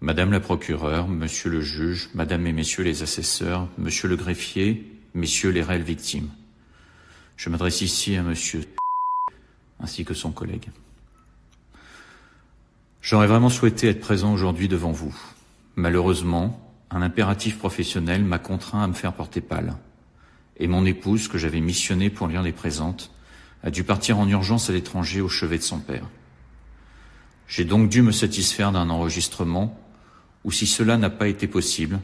Madame la procureure, monsieur le juge, madame et messieurs les assesseurs, monsieur le greffier, messieurs les réelles victimes. Je m'adresse ici à monsieur ainsi que son collègue. J'aurais vraiment souhaité être présent aujourd'hui devant vous. Malheureusement, un impératif professionnel m'a contraint à me faire porter pâle. Et mon épouse, que j'avais missionnée pour lire les présentes, a dû partir en urgence à l'étranger au chevet de son père. J'ai donc dû me satisfaire d'un enregistrement, ou si cela n'a pas été possible,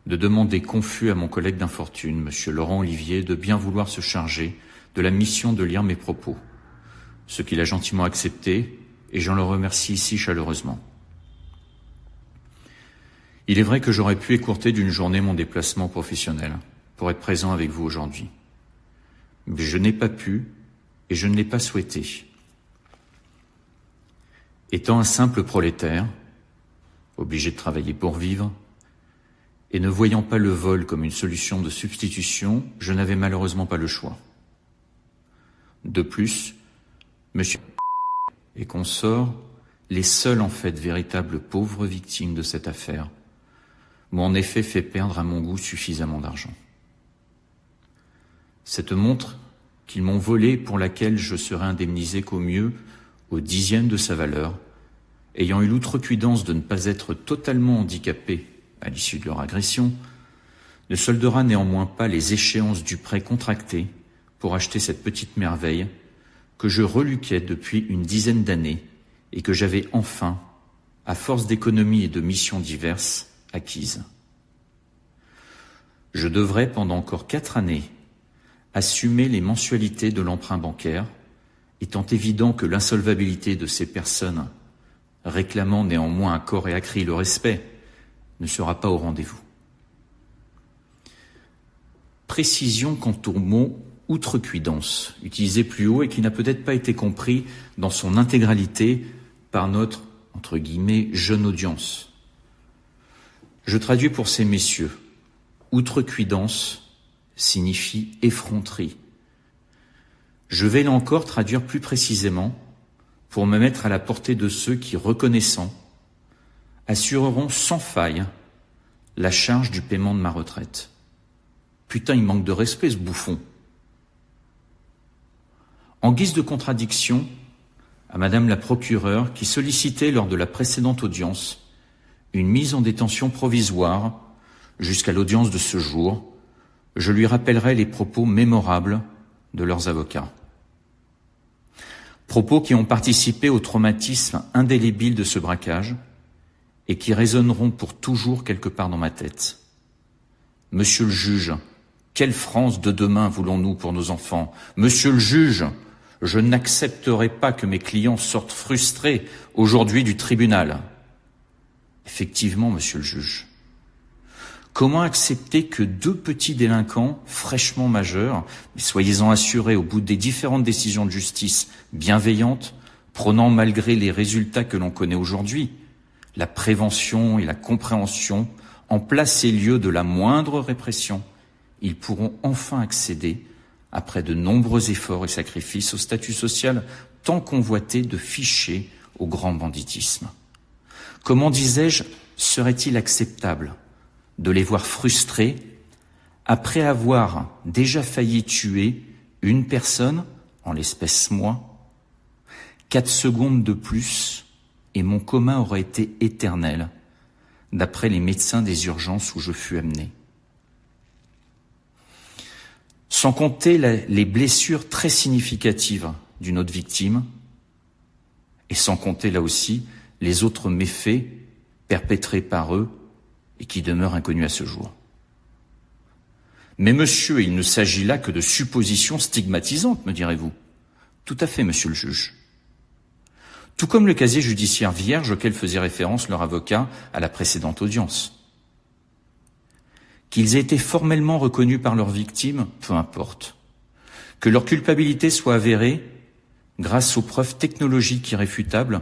de demander confus à mon collègue d'infortune, monsieur Laurent Olivier, de bien vouloir se charger de la mission de lire mes propos, ce qu'il a gentiment accepté, et j'en le remercie ici chaleureusement. Il est vrai que j'aurais pu écourter d'une journée mon déplacement professionnel pour être présent avec vous aujourd'hui. Mais je n'ai pas pu et je ne l'ai pas souhaité. Étant un simple prolétaire, obligé de travailler pour vivre, et ne voyant pas le vol comme une solution de substitution, je n'avais malheureusement pas le choix. De plus, monsieur et consorts, les seules en fait véritables pauvres victimes de cette affaire, m'ont en effet fait perdre à mon goût suffisamment d'argent. Cette montre qu'ils m'ont volée, pour laquelle je serai indemnisé qu'au mieux au 10e de sa valeur, ayant eu l'outrecuidance de ne pas être totalement handicapé à l'issue de leur agression, ne soldera néanmoins pas les échéances du prêt contracté pour acheter cette petite merveille que je reluquais depuis une dizaine d'années et que j'avais enfin, à force d'économies et de missions diverses, acquise. Je devrais, pendant encore 4 années, assumer les mensualités de l'emprunt bancaire, étant évident que l'insolvabilité de ces personnes, réclamant néanmoins à corps et à cri le respect, ne sera pas au rendez-vous. Précision quant au mot « outrecuidance » utilisé plus haut et qui n'a peut-être pas été compris dans son intégralité par notre, entre guillemets, jeune audience. Je traduis pour ces messieurs. Outrecuidance signifie effronterie. Je vais là encore traduire plus précisément pour me mettre à la portée de ceux qui, reconnaissant, assureront sans faille la charge du paiement de ma retraite. Putain, il manque de respect, ce bouffon. En guise de contradiction à madame la procureure qui sollicitait lors de la précédente audience une mise en détention provisoire jusqu'à l'audience de ce jour, je lui rappellerai les propos mémorables de leurs avocats. Propos qui ont participé au traumatisme indélébile de ce braquage et qui résonneront pour toujours quelque part dans ma tête. Monsieur le juge, quelle France de demain voulons-nous pour nos enfants? Monsieur le juge, je n'accepterai pas que mes clients sortent frustrés aujourd'hui du tribunal. Effectivement, monsieur le juge. Comment accepter que 2 petits délinquants fraîchement majeurs, mais soyez-en assurés au bout des différentes décisions de justice bienveillantes, prônant malgré les résultats que l'on connaît aujourd'hui, la prévention et la compréhension, en place et lieu de la moindre répression, ils pourront enfin accéder, après de nombreux efforts et sacrifices, au statut social tant convoité de fichés au grand banditisme. Comment, disais-je, serait-il acceptable de les voir frustrés après avoir déjà failli tuer une personne, en l'espèce moi, 4 secondes de plus, et mon coma aurait été éternel, d'après les médecins des urgences où je fus amené. Sans compter les blessures très significatives d'une autre victime, et sans compter là aussi les autres méfaits perpétrés par eux et qui demeurent inconnus à ce jour. Mais monsieur, il ne s'agit là que de suppositions stigmatisantes, me direz-vous. Tout à fait, monsieur le juge. Tout comme le casier judiciaire vierge auquel faisait référence leur avocat à la précédente audience. Qu'ils aient été formellement reconnus par leurs victimes, peu importe. Que leur culpabilité soit avérée grâce aux preuves technologiques irréfutables,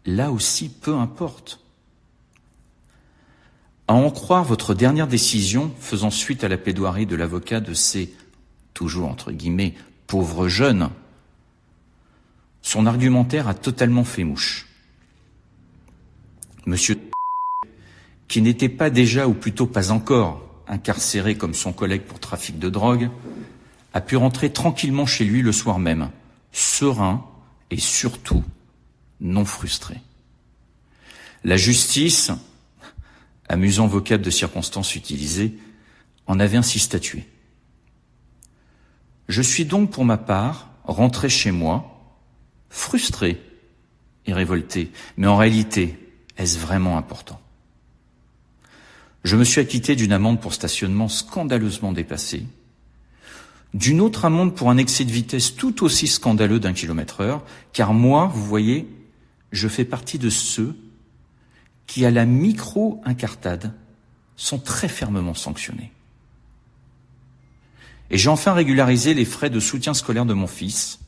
là aussi, peu importe. À en croire votre dernière décision, faisant suite à la plaidoirie de l'avocat de ces, toujours entre guillemets, pauvres jeunes, son argumentaire a totalement fait mouche. Monsieur qui n'était pas déjà, ou plutôt pas encore, incarcéré comme son collègue pour trafic de drogue, a pu rentrer tranquillement chez lui le soir même, serein et surtout non frustré. La justice, amusant vocable de circonstance utilisé, en avait ainsi statué. Je suis donc pour ma part rentré chez moi, frustré et révolté, mais en réalité, est-ce vraiment important ? Je me suis acquitté d'une amende pour stationnement scandaleusement déplacé, d'une autre amende pour un excès de vitesse tout aussi scandaleux d'1 km/h, car moi, vous voyez, je fais partie de ceux qui, à la micro-incartade, sont très fermement sanctionnés. Et j'ai enfin régularisé les frais de soutien scolaire de mon fils,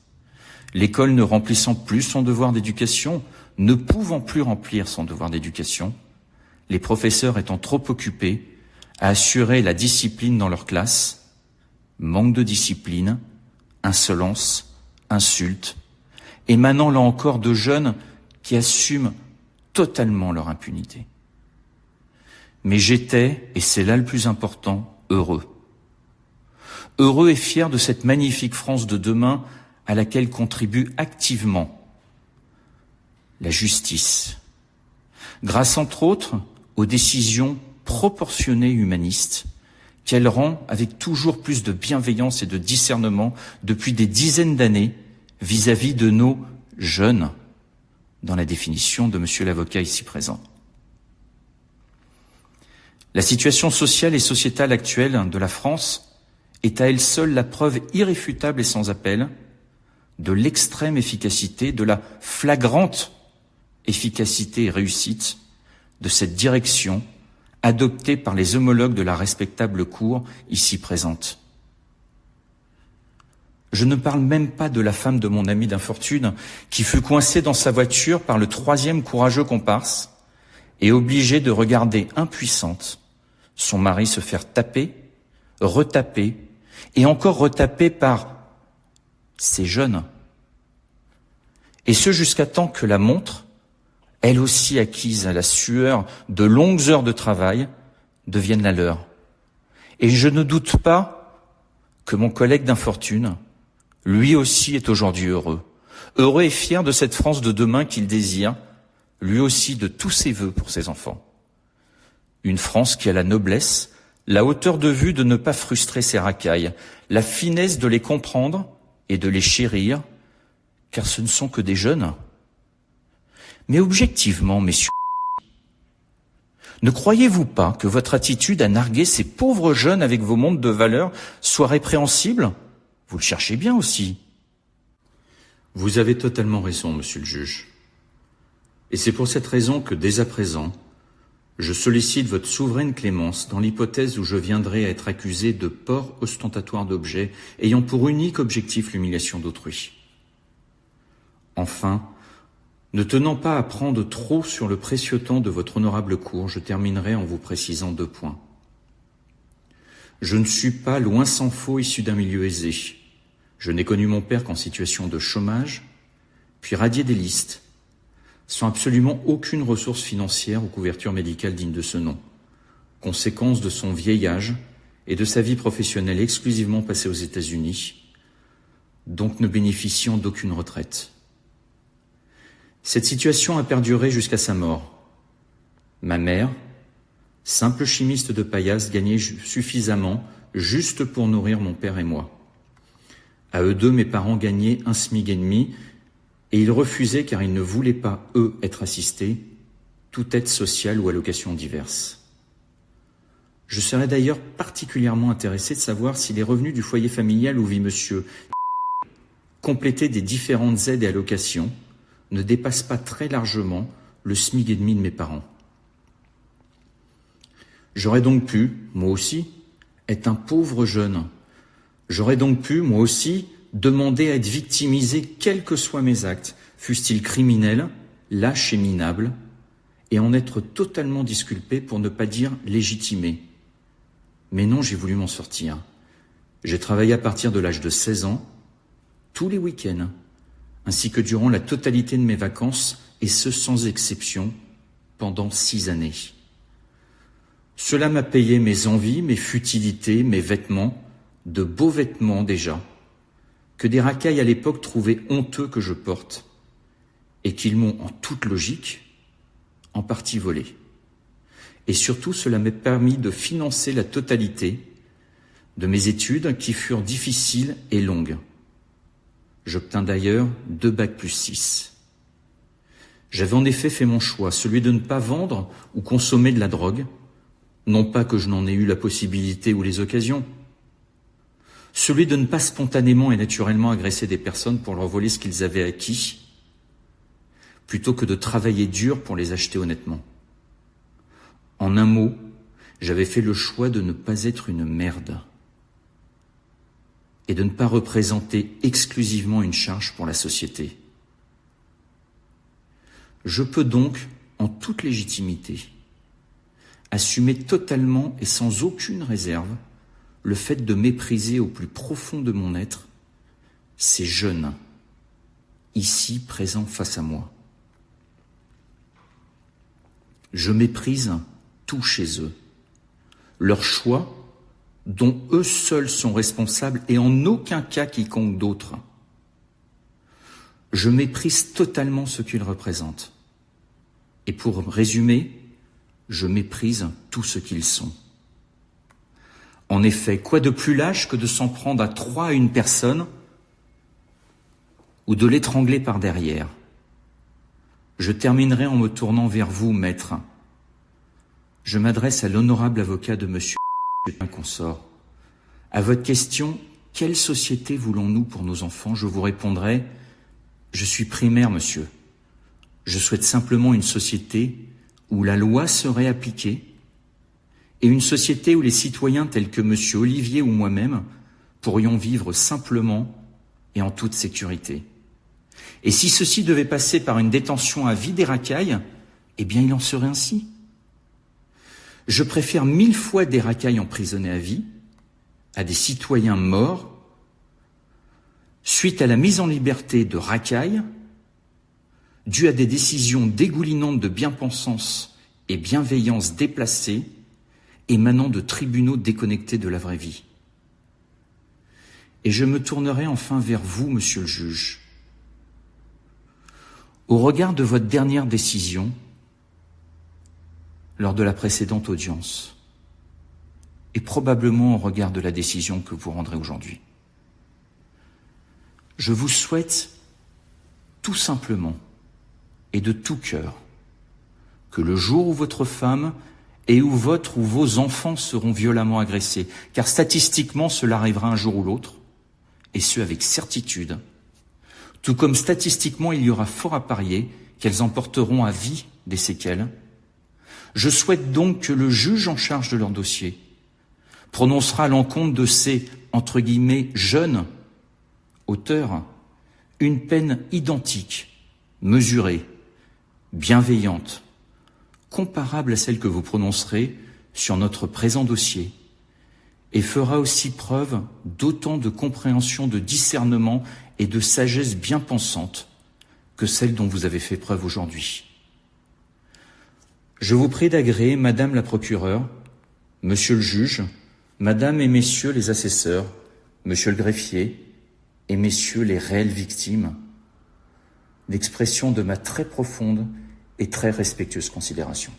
l'école ne remplissant plus son devoir d'éducation, ne pouvant plus remplir son devoir d'éducation, les professeurs étant trop occupés à assurer la discipline dans leur classe, manque de discipline, insolence, insultes, émanant là encore de jeunes qui assument totalement leur impunité. Mais j'étais, et c'est là le plus important, heureux. Heureux et fier de cette magnifique France de demain à laquelle contribue activement la justice, grâce entre autres aux décisions proportionnées humanistes qu'elle rend avec toujours plus de bienveillance et de discernement depuis des dizaines d'années vis-à-vis de nos jeunes, dans la définition de monsieur l'avocat ici présent. La situation sociale et sociétale actuelle de la France est à elle seule la preuve irréfutable et sans appel de l'extrême efficacité, de la flagrante efficacité et réussite de cette direction adoptée par les homologues de la respectable Cour ici présente. Je ne parle même pas de la femme de mon ami d'infortune qui fut coincée dans sa voiture par le 3e courageux comparse et obligée de regarder impuissante son mari se faire taper, retaper et encore retaper par ces jeunes. Et ce jusqu'à temps que la montre, elle aussi acquise à la sueur de longues heures de travail, devienne la leur. Et je ne doute pas que mon collègue d'infortune, lui aussi est aujourd'hui heureux. Heureux et fier de cette France de demain qu'il désire, lui aussi de tous ses vœux pour ses enfants. Une France qui a la noblesse, la hauteur de vue de ne pas frustrer ses racailles, la finesse de les comprendre et de les chérir, car ce ne sont que des jeunes. Mais objectivement, messieurs, ne croyez-vous pas que votre attitude à narguer ces pauvres jeunes avec vos montres de valeur soit répréhensible ? Vous le cherchez bien aussi. Vous avez totalement raison, monsieur le juge. Et c'est pour cette raison que, dès à présent, je sollicite votre souveraine clémence dans l'hypothèse où je viendrai à être accusé de port ostentatoire d'objets ayant pour unique objectif l'humiliation d'autrui. Enfin, ne tenant pas à prendre trop sur le précieux temps de votre honorable cour, je terminerai en vous précisant 2 points. Je ne suis pas, loin s'en faut, issu d'un milieu aisé. Je n'ai connu mon père qu'en situation de chômage, puis radié des listes, sans absolument aucune ressource financière ou couverture médicale digne de ce nom, conséquence de son vieil âge et de sa vie professionnelle exclusivement passée aux États-Unis, donc ne bénéficiant d'aucune retraite. Cette situation a perduré jusqu'à sa mort. Ma mère, simple chimiste de paillasse, gagnait suffisamment juste pour nourrir mon père et moi. À eux deux, mes parents gagnaient 1,5 SMIC, et ils refusaient, car ils ne voulaient pas, eux, être assistés, toute aide sociale ou allocation diverses. Je serais d'ailleurs particulièrement intéressé de savoir si les revenus du foyer familial où vit monsieur, complétés des différentes aides et allocations, ne dépassent pas très largement le SMIC et demi de mes parents. J'aurais donc pu, moi aussi, être un pauvre jeune. J'aurais donc pu, moi aussi, demander à être victimisé quels que soient mes actes, fussent-ils criminels, lâches et minables, et en être totalement disculpé pour ne pas dire légitimé. Mais non, j'ai voulu m'en sortir. J'ai travaillé à partir de l'âge de 16 ans, tous les week-ends, ainsi que durant la totalité de mes vacances, et ce sans exception, pendant 6 années. Cela m'a payé mes envies, mes futilités, mes vêtements, de beaux vêtements déjà, que des racailles à l'époque trouvaient honteux que je porte, et qu'ils m'ont, en toute logique, en partie volé. Et surtout, cela m'a permis de financer la totalité de mes études qui furent difficiles et longues. J'obtins d'ailleurs 2 Bac+6. J'avais en effet fait mon choix, celui de ne pas vendre ou consommer de la drogue, non pas que je n'en ai eu la possibilité ou les occasions, celui de ne pas spontanément et naturellement agresser des personnes pour leur voler ce qu'ils avaient acquis, plutôt que de travailler dur pour les acheter honnêtement. En un mot, j'avais fait le choix de ne pas être une merde et de ne pas représenter exclusivement une charge pour la société. Je peux donc, en toute légitimité, assumer totalement et sans aucune réserve le fait de mépriser au plus profond de mon être ces jeunes, ici présents face à moi. Je méprise tout chez eux, leur choix dont eux seuls sont responsables et en aucun cas quiconque d'autre. Je méprise totalement ce qu'ils représentent. Et pour résumer, je méprise tout ce qu'ils sont. En effet, quoi de plus lâche que de s'en prendre à 3 à une personne ou de l'étrangler par derrière? Je terminerai en me tournant vers vous, maître. Je m'adresse à l'honorable avocat de monsieur consort. À votre question, quelle société voulons-nous pour nos enfants? Je vous répondrai, je suis primaire, monsieur. Je souhaite simplement une société où la loi serait appliquée et une société où les citoyens tels que monsieur Olivier ou moi-même pourrions vivre simplement et en toute sécurité. Et si ceci devait passer par une détention à vie des racailles, eh bien il en serait ainsi. Je préfère 1000 fois des racailles emprisonnés à vie à des citoyens morts suite à la mise en liberté de racailles due à des décisions dégoulinantes de bien-pensance et bienveillance déplacée émanant de tribunaux déconnectés de la vraie vie. Et je me tournerai enfin vers vous, monsieur le juge. Au regard de votre dernière décision, lors de la précédente audience, et probablement au regard de la décision que vous rendrez aujourd'hui, je vous souhaite tout simplement et de tout cœur que le jour où votre femme et où votre ou vos enfants seront violemment agressés, car statistiquement cela arrivera un jour ou l'autre, et ce avec certitude, tout comme statistiquement il y aura fort à parier qu'elles emporteront à vie des séquelles, je souhaite donc que le juge en charge de leur dossier prononcera à l'encontre de ces, entre guillemets, jeunes auteurs, une peine identique, mesurée, bienveillante, comparable à celle que vous prononcerez sur notre présent dossier, et fera aussi preuve d'autant de compréhension, de discernement et de sagesse bien pensante que celle dont vous avez fait preuve aujourd'hui. Je vous prie d'agréer, Madame la procureure, Monsieur le juge, Madame et Messieurs les assesseurs, Monsieur le greffier et Messieurs les réelles victimes, l'expression de ma très profonde et très respectueuse considération.